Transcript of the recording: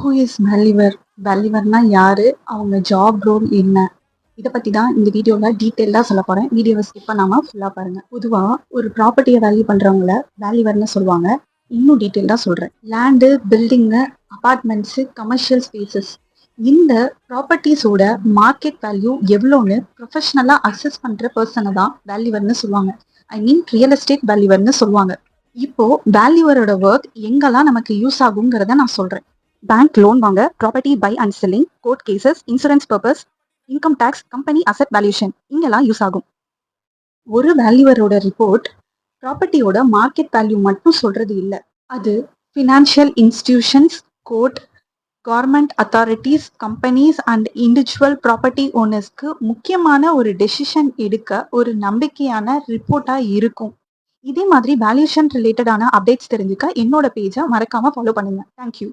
Who is valuer? வேல்யூவர்னா யாரு? அவங்க job role என்ன? இத பத்தி தான் இந்த வீடியோல டீட்டெயில்டா சொல்லப் போறேன். வீடியோவ ஸ்கிப் பண்ணாம ஃபுல்லா பாருங்க. பொதுவா ஒரு ப்ராப்பர்ட்டிய வேல்யூ பண்றவங்கள வேல்யூவர்ன்னு சொல்லுவாங்க. இன்னும் டீட்டெயில்டா சொல்றேன். லேண்டு, பில்டிங்கு, அபார்ட்மெண்ட்ஸு, கமர்ஷியல் ஸ்பேசஸ் இந்த ப்ராப்பர்ட்டீஸோட மார்க்கெட் வேல்யூ எவ்வளோன்னு ப்ரொஃபஷனலா அசஸ் பண்ற பெர்சன தான் வேல்யூவர்ன்னு சொல்லுவாங்க. ஐ மீன் ரியல் எஸ்டேட் வேல்யூவர்ன்னு சொல்லுவாங்க. இப்போ வேல்யூவரோட ஒர்க் எங்கெல்லாம் நமக்கு யூஸ் ஆகுங்கிறத நான் சொல்றேன். பேங்க் லோன் வாங்க, property buy and selling, court cases, insurance purpose, income tax, company asset valuation இங்கெல்லாம் யூஸ் ஆகும். ஒரு வேல்யூவரோட ரிப்போர்ட் ப்ராப்பர்ட்டியோட மார்க்கெட் வேல்யூ மட்டும் சொல்றது இல்ல. அது financial institutions, court, government authorities, companies and individual property ஓனர்ஸ்க்கு முக்கியமான ஒரு டெசிஷன் எடுக்க ஒரு நம்பிக்கையான ரிப்போர்ட்டா இருக்கும். இதே மாதிரி வேல்யூஷன் ரிலேட்டடான அப்டேட்ஸ் தெரிஞ்சுக்க என்னோட பேஜை மறக்காம ஃபாலோ பண்ணுங்க. தேங்க்யூ.